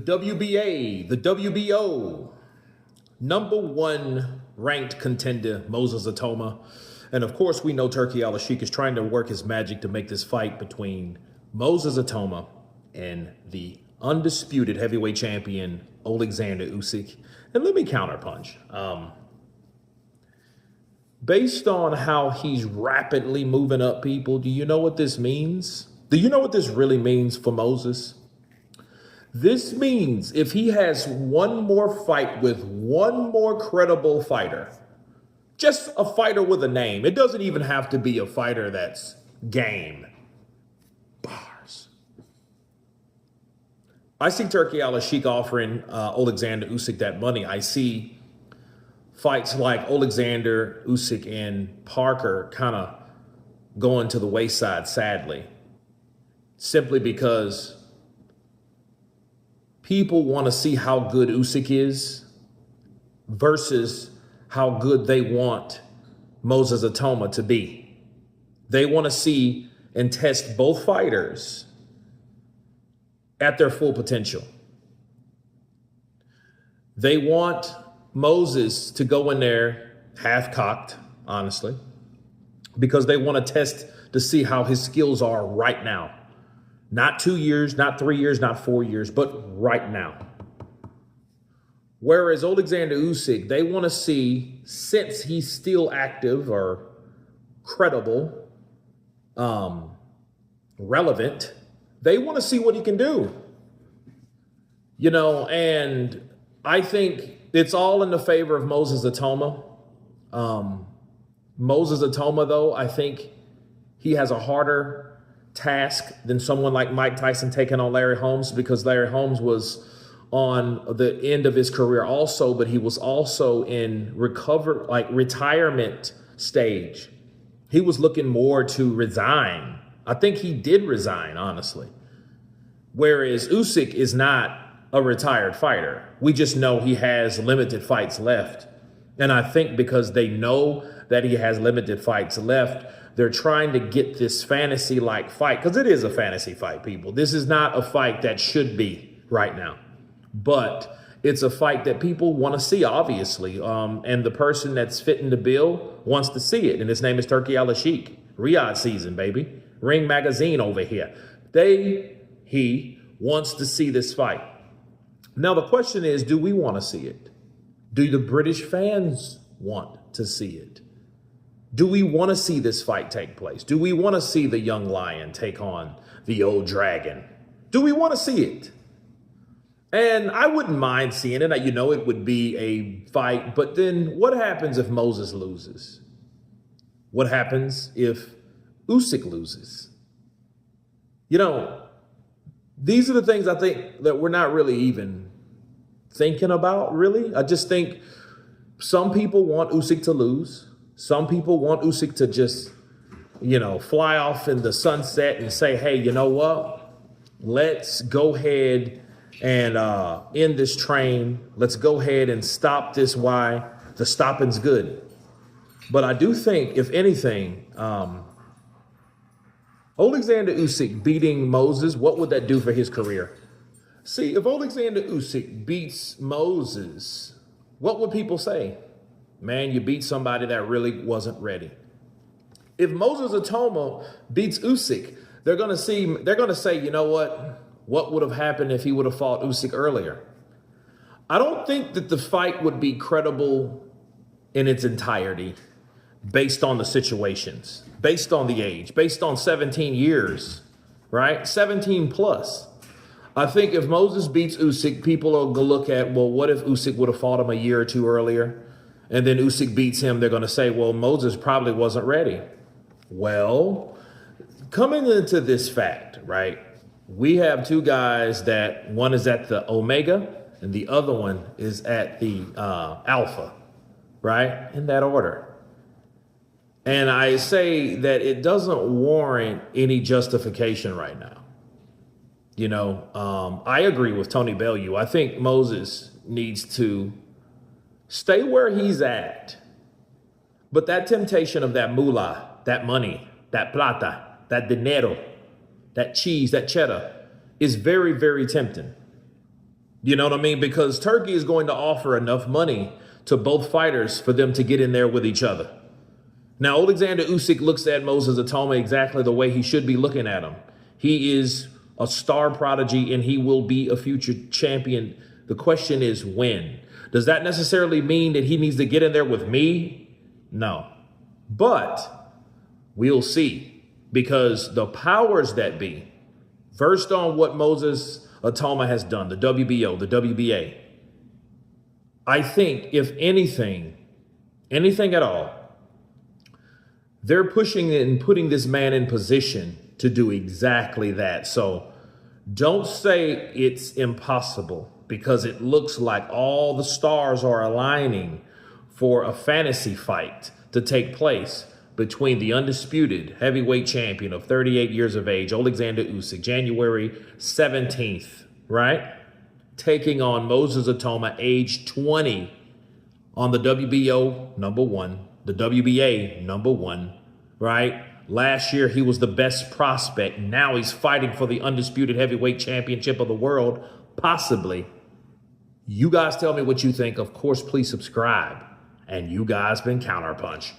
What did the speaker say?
WBA, the WBO, number one ranked contender, Moses Itauma. And of course, we know Turki Al-Sheikh is trying to work his magic to make this fight between Moses Itauma and the undisputed heavyweight champion, Alexander Usyk. And let me counterpunch. Based on how he's rapidly moving up people, do you know what this means? Do you know what this really means for Moses? This means if he has one more fight with one more credible fighter, just a fighter with a name. It doesn't even have to be a fighter that's game. Bars. I see Turki Al-Sheikh offering Alexander Usyk that money. I see fights like Alexander Usyk and Parker kind of going to the wayside, sadly, simply because people want to see how good Usyk is versus how good they want Moses Itauma to be. They want to see and test both fighters at their full potential. They want Moses to go in there half-cocked, honestly, because they want to test to see how his skills are right now. Not 2 years, not 3 years, not 4 years, but right now. Whereas Alexander Usyk, they want to see, since he's still active or credible, relevant, they want to see what he can do. You know, and I think it's all in the favor of Moses Itauma. Moses Itauma, though, I think he has a harder task than someone like Mike Tyson taking on Larry Holmes, because Larry Holmes was on the end of his career also, but he was also in retirement stage. He was looking more to resign. I think he did resign, honestly. Whereas Usyk is not a retired fighter. We just know he has limited fights left. And I think because they know that he has limited fights left, they're trying to get this fantasy-like fight, because it is a fantasy fight, people. This is not a fight that should be right now, but it's a fight that people want to see, obviously. And the person that's fitting the bill wants to see it, and his name is Turki Al-Sheikh. Riyadh season, baby. Ring Magazine over here. He wants to see this fight. Now, the question is, do we want to see it? Do the British fans want to see it? Do we want to see this fight take place? Do we want to see the young lion take on the old dragon? Do we want to see it? And I wouldn't mind seeing it. You know, it would be a fight. But then what happens if Moses loses? What happens if Usyk loses? You know, these are the things I think that we're not really even thinking about, really. I just think some people want Usyk to lose. Some people want Usyk to just, fly off in the sunset and say, hey, you know what? Let's go ahead and end this train. Let's go ahead and stop this. Why? The stopping's good. But I do think, if anything, Alexander Usyk beating Moses, what would that do for his career? See, if Alexander Usyk beats Moses, what would people say? Man, you beat somebody that really wasn't ready. If Moses Itauma beats Usyk, they're going to say, you know what? What would have happened if he would have fought Usyk earlier? I don't think that the fight would be credible in its entirety based on the situations, based on the age, based on 17 years, right? 17 plus. I think if Moses beats Usyk, people are going to look at, well, what if Usyk would have fought him a year or two earlier? And then Usyk beats him, they're going to say, well, Moses probably wasn't ready. Well, coming into this fact, right, we have two guys that one is at the Omega and the other one is at the Alpha, right, in that order. And I say that it doesn't warrant any justification right now. I agree with Tony Bellew. I think Moses needs to stay where he's at. But that temptation of that moolah, that money, that plata, that dinero, that cheese, that cheddar is very, very tempting. You know what I mean? Because Turkey is going to offer enough money to both fighters for them to get in there with each other. Now, Alexander Usyk looks at Moses Itauma exactly the way he should be looking at him. He is a star prodigy and he will be a future champion. The question is when. Does that necessarily mean that he needs to get in there with me? No. But we'll see, because the powers that be, versed on what Moses Itauma has done, the WBO, the WBA, I think if anything at all, they're pushing and putting this man in position to do exactly that. So don't say it's impossible, because it looks like all the stars are aligning for a fantasy fight to take place between the undisputed heavyweight champion of 38 years of age, Alexander Usyk, January 17th, right? Taking on Moses Itauma, age 20, on the WBO #1, the WBA #1, right? Last year, he was the best prospect. Now he's fighting for the undisputed heavyweight championship of the world, possibly. You guys tell me what you think. Of course, please subscribe. And you guys been Counterpunch.